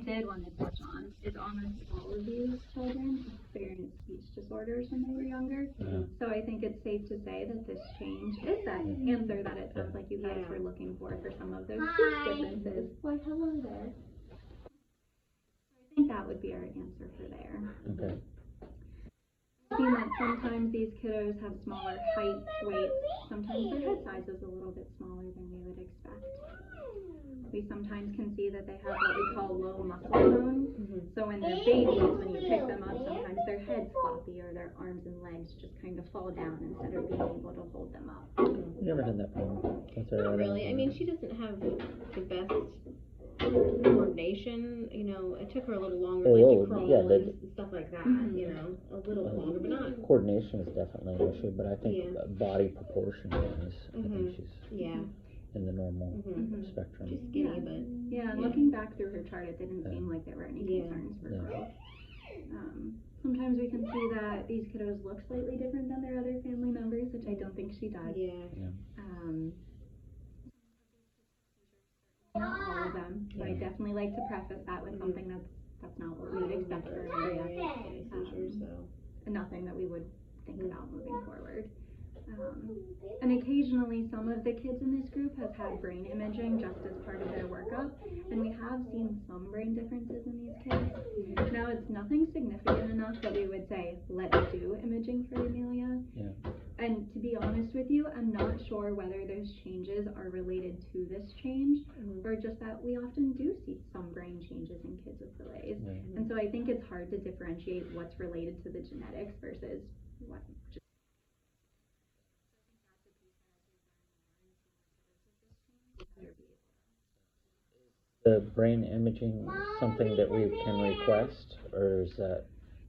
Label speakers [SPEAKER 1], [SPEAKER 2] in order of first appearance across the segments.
[SPEAKER 1] did want to touch on is almost all of these children experienced speech disorders when they were younger. So I think it's safe to say that this change is that answer that it sounds like you guys were looking for some of those speech differences. Why, hello there. I think that would be our answer for there.
[SPEAKER 2] Okay.
[SPEAKER 1] I've seen that sometimes these kiddos have smaller heights, weights, sometimes their head size is a little bit smaller than we would expect. We sometimes can see that they have what we call low muscle tone. So when they're babies, when you pick them up, sometimes their head's floppy or their arms and legs just kind of fall down instead of being able to hold them up.
[SPEAKER 2] Never had that problem.
[SPEAKER 3] Not really. I mean, she doesn't have the best coordination. You know, it took her a little longer to crawl and stuff like that. You know, a little longer, but not.
[SPEAKER 2] Coordination is definitely an issue, but I think body proportion is. I think she's in the normal spectrum.
[SPEAKER 3] She's skinny, but
[SPEAKER 1] looking back through her chart, it didn't seem like there were any concerns for growth. Sometimes we can see that these kiddos look slightly different than their other family members, which I don't think she does. Not all of them, so I definitely like to preface that with something that's not what we would expect for Amelia, and nothing that we would think about moving forward. And occasionally some of the kids in this group have had brain imaging just as part of their workup, and we have seen some brain differences in these kids. Now it's nothing significant enough that we would say, let's do imaging for Amelia. And to be honest with you, I'm not sure whether those changes are related to this change or just that we often do see some brain changes in kids with delays. And so I think it's hard to differentiate what's related to the genetics versus what just
[SPEAKER 2] the brain imaging something that we can request, or is that?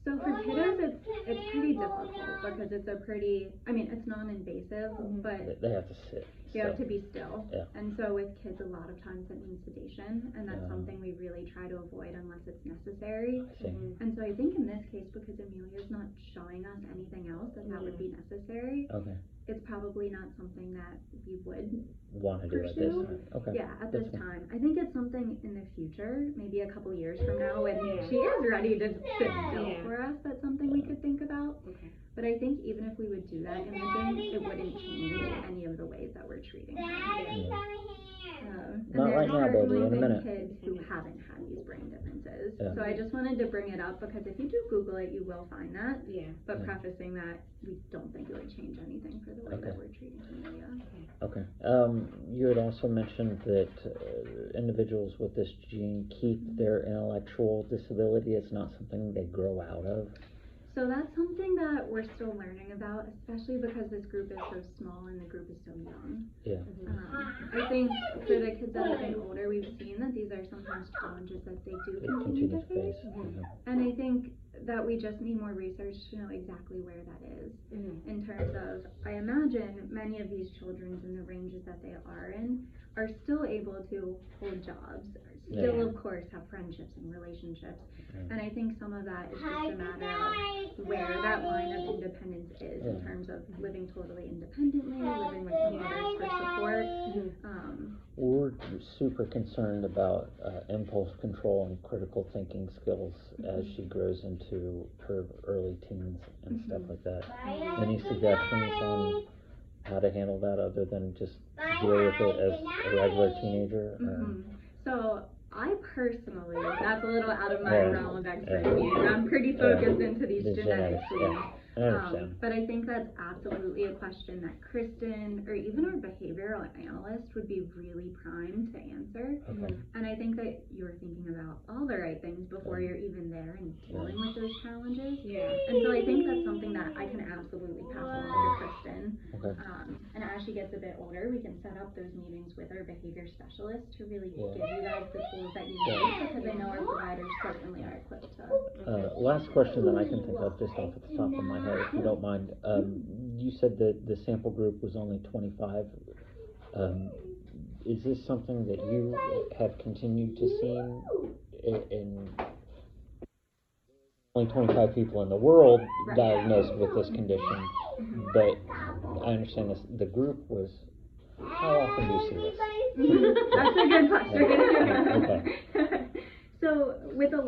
[SPEAKER 1] So for kiddos, it's pretty difficult because it's it's non-invasive, but
[SPEAKER 2] they have to sit.
[SPEAKER 1] You have to be still.
[SPEAKER 2] Yeah.
[SPEAKER 1] And so with kids, a lot of times it means sedation, and that's something we really try to avoid unless it's necessary. And so I think in this case, because Amelia's not showing us anything else that would be necessary, it's probably not something that we would
[SPEAKER 2] want to do at this time.
[SPEAKER 1] Yeah, at this time. I think it's something in the future, maybe a couple years from now, when she is ready to sit still for us, that's something we could think about. But I think even if we would do that imaging, it wouldn't change any of the ways that we're treating her. And
[SPEAKER 2] Not right now, baby, in a minute.
[SPEAKER 1] Kids who haven't had these brain differences. So I just wanted to bring it up because if you do Google it, you will find that. But prefacing that, we don't think it would change anything for the way that we're treating Amelia.
[SPEAKER 2] Okay. You had also mentioned that individuals with this gene keep their intellectual disability. It's not something they grow out of.
[SPEAKER 1] So that's something that we're still learning about, especially because this group is so small and the group is so young. I think for the kids that have been older, we've seen that these are sometimes challenges that they do continue to face. And I think that we just need more research to know exactly where that is. In terms of, I imagine many of these children in the ranges that they are in are still able to hold jobs, still of course have friendships and relationships. And I think some of that is just a matter of where that line of independence is in terms of living totally independently, living with some others for support.
[SPEAKER 2] We're super concerned about impulse control and critical thinking skills as she grows into her early teens and stuff like that. Any suggestions on how to handle that other than just deal with it as a regular teenager?
[SPEAKER 1] So I personally, that's a little out of my realm of expertise. I'm pretty focused into these genetics. But I think that's absolutely a question that Kristen or even our behavioral analyst would be really primed to answer. And I think that you're thinking about all the right things before you're even there and dealing with those challenges. And so I think that's something that I can absolutely pass along to Kristen. And as she gets a bit older, we can set up those meetings with our behavior specialist to really give you guys the tools that you need, because I know our providers certainly are equipped to.
[SPEAKER 2] Last question that I can think of just off at the top of my head, if you don't mind. You said that the sample group was only 25. Is this something that you have continued to see in only 25 people in the world diagnosed with this condition, but I understand this, the group was, how often do you see this?
[SPEAKER 1] That's a good question.
[SPEAKER 2] Okay.
[SPEAKER 1] So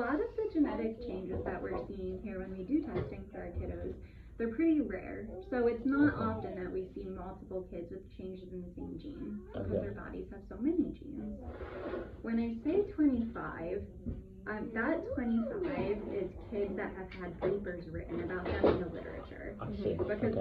[SPEAKER 1] lot of the genetic changes that we're seeing here when we do testing for our kiddos, they're pretty rare. So it's not often that we see multiple kids with changes in the same gene because their bodies have so many genes. When I say 25, that 25 is kids that have had papers written about them in the literature.
[SPEAKER 2] I see.
[SPEAKER 1] Because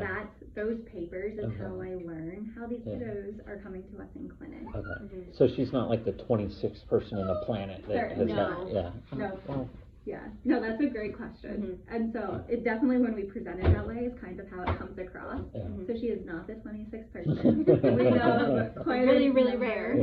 [SPEAKER 1] those papers is how I learn how these kiddos are coming to us in clinic.
[SPEAKER 2] Okay. So she's not like the 26th person on the planet that has
[SPEAKER 1] No. Yeah, no, that's a great question. And so it definitely, when we present it that way, is kind of how it comes across. So she is not the 26th person. We know quite
[SPEAKER 3] really rare.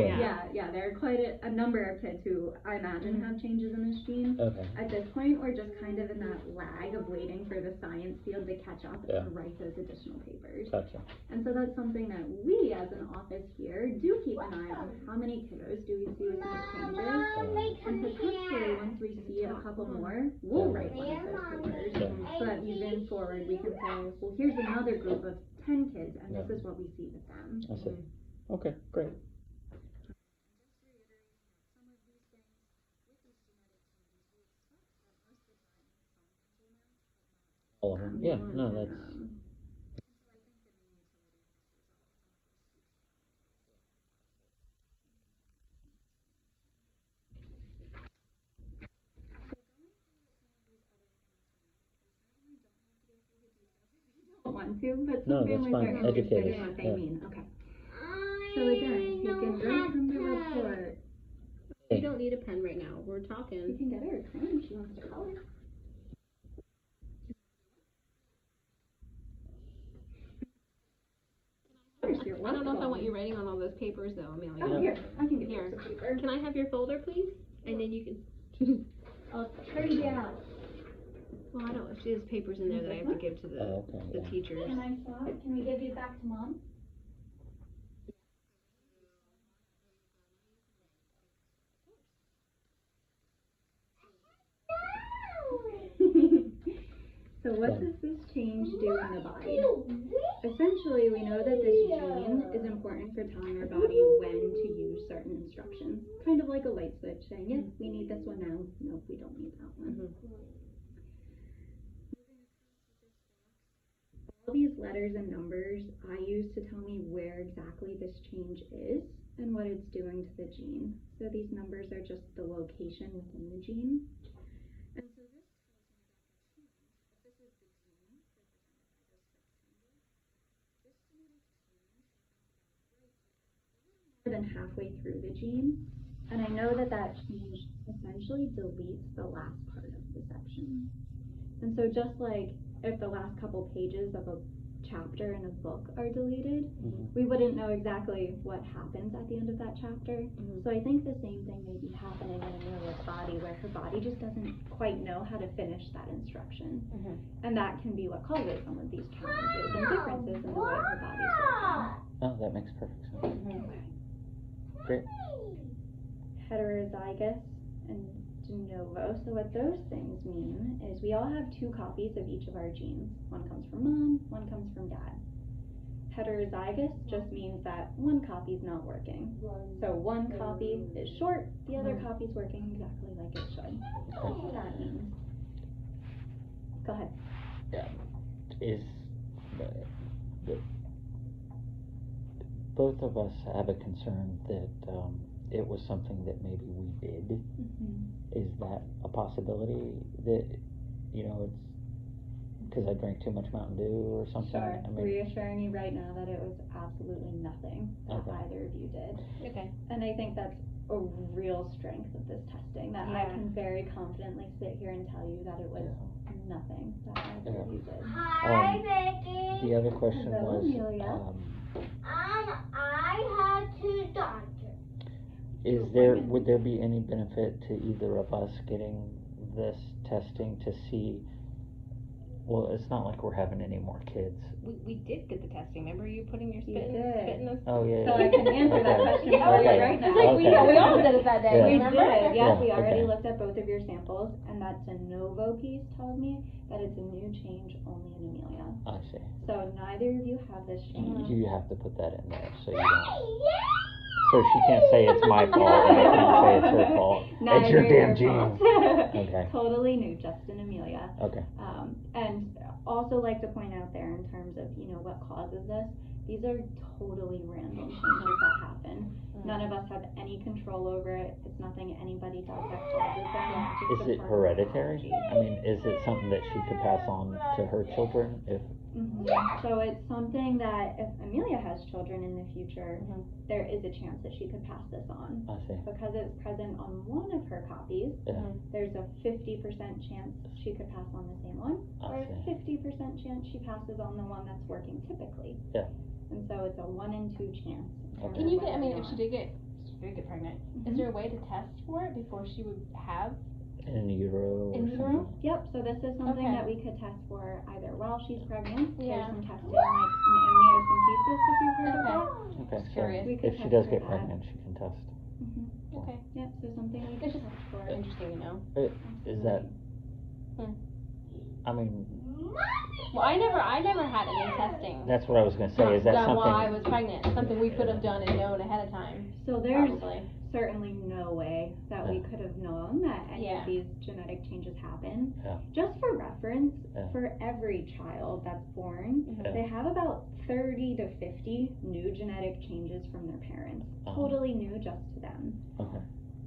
[SPEAKER 1] Yeah, there are quite a number of kids who I imagine have changes in this gene. At this point, we're just kind of in that lag of waiting for the science field to catch up and write those additional papers.
[SPEAKER 2] Gotcha.
[SPEAKER 1] And so that's something that we, as an office here, do keep an eye on. How many kiddos do we see with these changes? And potentially, once we see a couple more, we'll write one of those papers. So that moving forward, we can say, well, here's another group of 10 kids, and this is what we see with them.
[SPEAKER 2] I see. Okay, great. All of them. Yeah, no, that's.
[SPEAKER 1] Want to, but
[SPEAKER 2] No,
[SPEAKER 1] some
[SPEAKER 2] that's
[SPEAKER 1] families
[SPEAKER 2] fine.
[SPEAKER 1] are interested
[SPEAKER 2] Educate
[SPEAKER 1] in
[SPEAKER 2] us.
[SPEAKER 1] what they
[SPEAKER 2] Yeah.
[SPEAKER 1] mean. Okay. So again, you can write from the report.
[SPEAKER 3] We don't need a pen right now. We're
[SPEAKER 1] You
[SPEAKER 3] talking.
[SPEAKER 1] can get her a pen if she wants to color.
[SPEAKER 3] I don't know if I want you writing on all those papers though, Amelia.
[SPEAKER 1] Oh, here, I can give you
[SPEAKER 3] Here.
[SPEAKER 1] some paper.
[SPEAKER 3] Can I have your folder, please? And then you can.
[SPEAKER 1] I'll trade you out.
[SPEAKER 3] Well, I don't. She has papers in there that I have to give to the teachers.
[SPEAKER 1] Can I swap? Can we give these back to Mom? So what does this change do in the body? Essentially, we know that this gene is important for telling our body when to use certain instructions. Kind of like a light switch saying, yes, we need this one now. Nope, we don't need that one. All these letters and numbers I use to tell me where exactly this change is and what it's doing to the gene. So these numbers are just the location within the gene. And so this is the gene more than halfway through the gene. And I know that that change essentially deletes the last part of the section. And so just like if the last couple pages of a chapter in a book are deleted, we wouldn't know exactly what happens at the end of that chapter. So I think the same thing may be happening in Amelia's body, where her body just doesn't quite know how to finish that instruction. And that can be what causes some of these challenges and differences in the way her body's working.
[SPEAKER 2] Oh, that makes perfect sense. Great.
[SPEAKER 1] Heterozygous and de novo. So what those things mean is we all have 2 copies of each of our genes. One comes from mom, one comes from dad. Heterozygous just means that one copy is not working. So one copy is short, the other copy is working exactly like it should. That's what that means. Go ahead.
[SPEAKER 2] Is both of us have a concern that it was something that maybe we did. Is that a possibility that, it's because I drank too much Mountain Dew or something?
[SPEAKER 1] Sure.
[SPEAKER 2] I mean,
[SPEAKER 1] Reassuring you right now that it was absolutely nothing that either of you did.
[SPEAKER 3] Okay.
[SPEAKER 1] And I think that's a real strength of this testing, that I can very confidently sit here and tell you that it was nothing that either of you did.
[SPEAKER 4] Hi, Becky.
[SPEAKER 2] the other question
[SPEAKER 1] Hello,
[SPEAKER 2] was,
[SPEAKER 1] Amelia.
[SPEAKER 4] I had to doctor.
[SPEAKER 2] would there be any benefit to either of us getting this testing to see? Well, it's not like we're having any more kids.
[SPEAKER 3] We did get the testing. Remember you putting your spit
[SPEAKER 1] did.
[SPEAKER 3] in the.
[SPEAKER 2] Oh yeah.
[SPEAKER 1] So I can answer that question for you right now.
[SPEAKER 3] It's like we all did it that day.
[SPEAKER 2] Yeah.
[SPEAKER 1] We
[SPEAKER 3] Remember?
[SPEAKER 1] did,
[SPEAKER 2] Yeah,
[SPEAKER 1] we already
[SPEAKER 2] okay.
[SPEAKER 1] looked at both of your samples, and that de novo piece tells me that it's a new change only in Amelia.
[SPEAKER 2] I see.
[SPEAKER 1] So neither of you have this change.
[SPEAKER 2] You have to put that in there so you don't. So she can't say it's my fault and I can't say it's her fault. It's your damn
[SPEAKER 1] fault.
[SPEAKER 2] genes. Okay.
[SPEAKER 1] Totally new, just in Amelia.
[SPEAKER 2] Okay.
[SPEAKER 1] And also like to point out there in terms of, what causes this, these are totally random changes that happen. None of us have any control over it. It's nothing anybody does that causes them. It's just
[SPEAKER 2] Is
[SPEAKER 1] a
[SPEAKER 2] it
[SPEAKER 1] part of
[SPEAKER 2] hereditary?
[SPEAKER 1] biology.
[SPEAKER 2] I mean, is it something that she could pass on to her children if?
[SPEAKER 1] So it's something that if Amelia has children in the future, there is a chance that she could pass this on.
[SPEAKER 2] I see.
[SPEAKER 1] Because it's present on one of her copies, there's a 50% chance she could pass on the same one, or a 50% chance she passes on the one that's working typically.
[SPEAKER 2] Yeah.
[SPEAKER 1] And so it's a 1 in 2 chance.
[SPEAKER 5] Can you get, if she did get pregnant, is there a way to test for it before she would have?
[SPEAKER 2] In utero.
[SPEAKER 5] In utero?
[SPEAKER 1] Yep, so this is something that we could test for either while she's pregnant. There's some testing like amniocentesis, if you've heard of that.
[SPEAKER 2] Okay, so
[SPEAKER 1] We could
[SPEAKER 2] if she
[SPEAKER 1] test
[SPEAKER 2] does
[SPEAKER 1] for
[SPEAKER 2] get
[SPEAKER 1] that.
[SPEAKER 2] pregnant, she can test.
[SPEAKER 5] Okay.
[SPEAKER 1] Yep, so something we could test for.
[SPEAKER 5] Interesting to know.
[SPEAKER 2] Is that? I mean.
[SPEAKER 5] Well, I never had any testing.
[SPEAKER 2] That's what I was gonna say. Is that
[SPEAKER 5] done
[SPEAKER 2] something?
[SPEAKER 5] while I was pregnant? Something we could have done and known ahead of time.
[SPEAKER 1] So there's
[SPEAKER 5] Probably.
[SPEAKER 1] certainly no way that we could have known that any of these genetic changes happen. Just for reference, for every child that's born, they have about 30 to 50 new genetic changes from their parents. Totally new just to them.
[SPEAKER 2] Okay.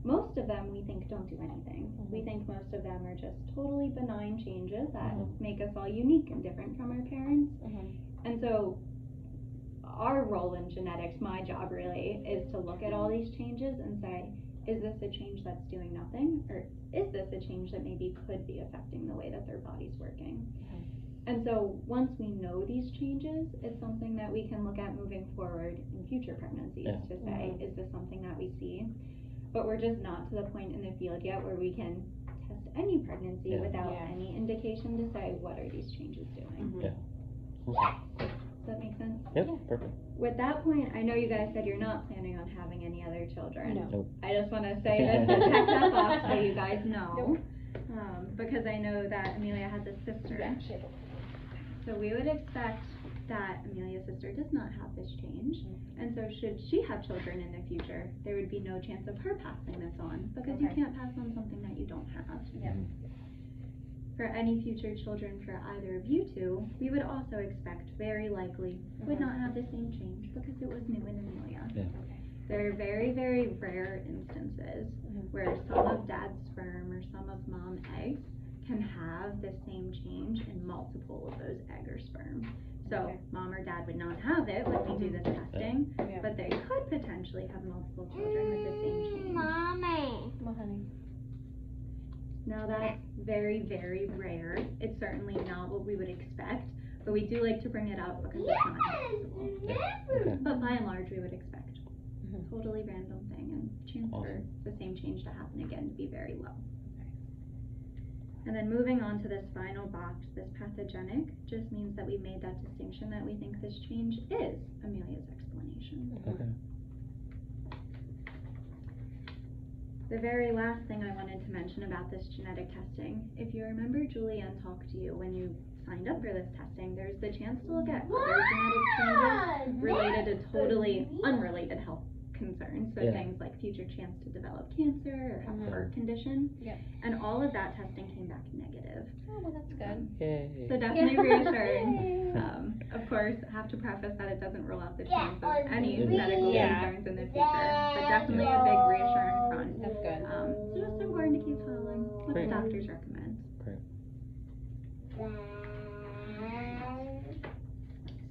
[SPEAKER 1] Most of them we think don't do anything. We think most of them are just totally benign changes that make us all unique and different from our parents. And so our role in genetics, my job really, is to look at all these changes and say, is this a change that's doing nothing? Or is this a change that maybe could be affecting the way that their body's working? And so once we know these changes, it's something that we can look at moving forward in future pregnancies to say, is this something that we see? But we're just not to the point in the field yet where we can test any pregnancy without any indication to say, what are these changes doing? Does that make sense?
[SPEAKER 2] Yep, perfect.
[SPEAKER 1] With that point, I know you guys said you're not planning on having any other children.
[SPEAKER 5] No.
[SPEAKER 2] Nope.
[SPEAKER 1] I just want to say this to check that box so you guys know. Because I know that Amelia has a sister. So we would expect that Amelia's sister does not have this change. And so should she have children in the future, there would be no chance of her passing this on, because you can't pass on something that you don't have. For any future children for either of you two, we would also expect very likely would not have the same change because it was new in Amelia. There are very, very rare instances where some of dad's sperm or some of mom eggs can have the same change in multiple of those egg or sperm. So mom or dad would not have it when we do this testing, but they could potentially have multiple children with the same change.
[SPEAKER 4] Mommy.
[SPEAKER 5] Well, honey.
[SPEAKER 1] Now that's very, very rare. It's certainly not what we would expect, but we do like to bring it up because it's not impossible. But by and large, we would expect totally random thing and chance for the same change to happen again to be very low. And then moving on to this final box, this pathogenic, just means that we made that distinction that we think this change is Amelia's explanation. The very last thing I wanted to mention about this genetic testing, if you remember Julianne talked to you when you signed up for this testing, there's the chance to look at other genetic changes related to totally unrelated health concerns, so things like future chance to develop cancer or have a heart condition. And all of that testing came back negative.
[SPEAKER 5] Oh, well, that's good.
[SPEAKER 2] Yay.
[SPEAKER 1] So definitely reassuring. Of course, have to preface that it doesn't rule out the chance of any medical concerns in the future, but definitely a big reassuring front.
[SPEAKER 5] That's good.
[SPEAKER 1] So just important to keep following what the doctors recommend.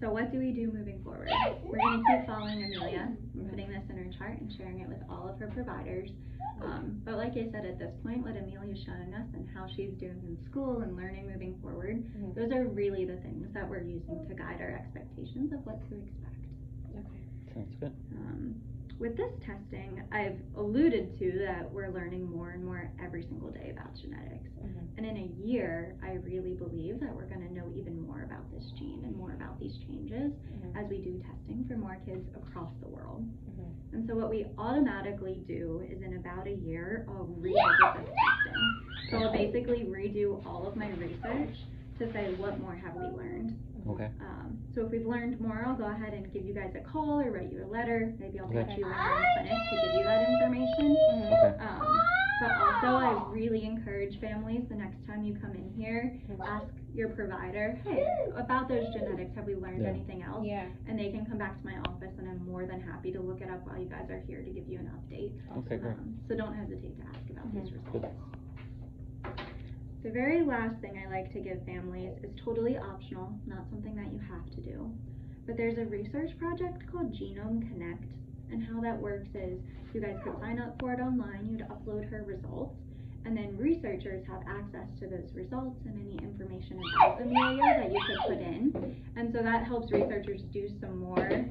[SPEAKER 1] So what do we do moving forward? We're going to keep following Amelia. We're putting this in her chart and sharing it with all of her providers. But like I said, at this point, what Amelia's showing us and how she's doing in school and learning moving forward, those are really the things that we're using to guide our expectations of what to expect.
[SPEAKER 2] Sounds good.
[SPEAKER 1] With this testing, I've alluded to that we're learning more and more every single day about genetics. And in a year, I really believe that we're going to know even more about this gene and more about these changes as we do testing for more kids across the world. And so what we automatically do is in about a year, I'll revisit this testing. So I'll basically redo all of my research to say what more have we learned. So if we've learned more, I'll go ahead and give you guys a call or write you a letter. Maybe I'll catch you when you're in clinic to give you that information. But also, I really encourage families the next time you come in here, ask your provider, hey, about those genetics, have we learned
[SPEAKER 2] Yeah.
[SPEAKER 1] anything else?
[SPEAKER 5] Yeah.
[SPEAKER 1] And they can come back to my office, and I'm more than happy to look it up while you guys are here to give you an update.
[SPEAKER 2] Okay, great.
[SPEAKER 1] So don't hesitate to ask about these
[SPEAKER 2] Good.
[SPEAKER 1] results. The very last thing I like to give families is totally optional, not something that you have to do. But there's a research project called Genome Connect, and how that works is you guys could sign up for it online, you'd upload her results, and then researchers have access to those results and any information about Amelia that you could put in. And so that helps researchers do some more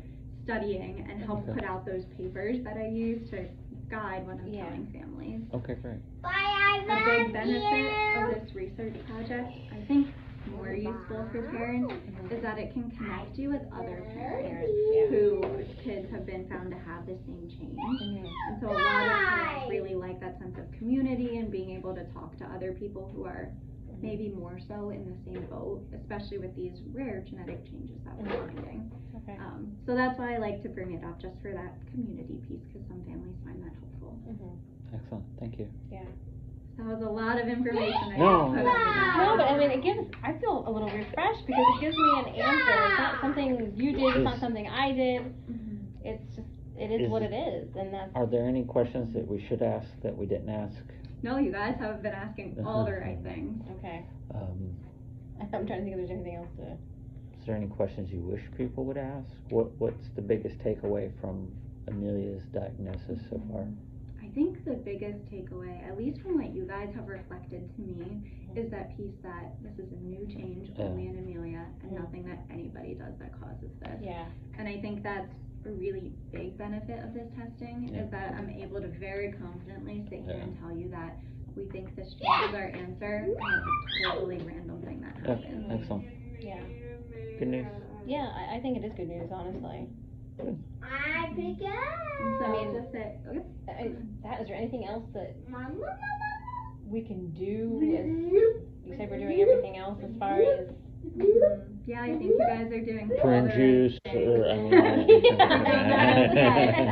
[SPEAKER 1] studying and help
[SPEAKER 2] Okay.
[SPEAKER 1] put out those papers that I use to guide when I'm
[SPEAKER 5] Yeah.
[SPEAKER 1] telling families.
[SPEAKER 2] Okay, great.
[SPEAKER 1] A big benefit of this research project, I think more useful for parents, is that it can connect you with other parents whose kids have been found to have the same change. And so a lot of parents really like that sense of community and being able to talk to other people who are maybe more so in the same boat, especially with these rare genetic changes that we're finding.
[SPEAKER 5] Okay.
[SPEAKER 1] So that's why I like to bring it up, just for that community piece, because some families find that helpful.
[SPEAKER 2] Excellent, thank you.
[SPEAKER 1] That was a lot of information I
[SPEAKER 2] No.
[SPEAKER 1] just put on
[SPEAKER 5] No, but I mean, it gives, I feel a little refreshed because it gives me an answer. It's not something you did, it's not something I did. It's just, it is what it is, and that's.
[SPEAKER 2] Are there any questions that we should ask that we didn't ask?
[SPEAKER 1] No, you guys have been asking all the right things.
[SPEAKER 5] Okay.
[SPEAKER 2] Is
[SPEAKER 5] I'm trying to think if there's anything else to.
[SPEAKER 2] there any questions you wish people would ask? What's the biggest takeaway from Amelia's diagnosis so far?
[SPEAKER 1] I think the biggest takeaway, at least from what you guys have reflected to me, is that piece that this is a new change only in Amelia and nothing that anybody does that causes this.
[SPEAKER 5] Yeah.
[SPEAKER 1] And I think that's a really big benefit of this testing, is that I'm able to very confidently sit here and tell you that we think this change is our answer, and it's a totally random thing that happens.
[SPEAKER 2] Excellent.
[SPEAKER 5] Yeah.
[SPEAKER 2] Good news.
[SPEAKER 5] Yeah, I think it is good news, honestly.
[SPEAKER 4] I pick up.
[SPEAKER 1] So
[SPEAKER 5] I mean,
[SPEAKER 1] just say, okay.
[SPEAKER 5] Is there anything else that
[SPEAKER 4] Mama.
[SPEAKER 5] we can do? You said we're doing everything else as far as.
[SPEAKER 1] Yeah, I think you guys are doing all
[SPEAKER 2] Prune
[SPEAKER 1] the right
[SPEAKER 2] juice,
[SPEAKER 1] things.
[SPEAKER 2] or I mean.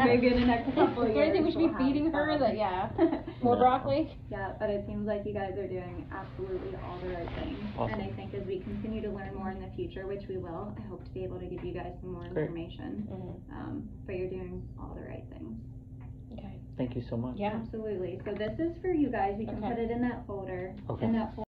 [SPEAKER 1] Maybe in the next couple of
[SPEAKER 5] Is there anything we
[SPEAKER 1] years
[SPEAKER 5] should be
[SPEAKER 1] we'll have
[SPEAKER 5] feeding her
[SPEAKER 1] some.
[SPEAKER 5] that, more
[SPEAKER 2] No.
[SPEAKER 5] broccoli?
[SPEAKER 1] Yeah, but it seems like you guys are doing absolutely all the right things.
[SPEAKER 2] Awesome.
[SPEAKER 1] And I think as we continue to learn more in the future, which we will, I hope to be able to give you guys some more
[SPEAKER 2] Great.
[SPEAKER 1] information. But you're doing all the right things.
[SPEAKER 5] Okay.
[SPEAKER 2] Thank you so much.
[SPEAKER 5] Yeah.
[SPEAKER 1] Absolutely. So this is for you guys. You can
[SPEAKER 5] Okay.
[SPEAKER 1] put it in that folder.
[SPEAKER 2] Okay.
[SPEAKER 1] And that folder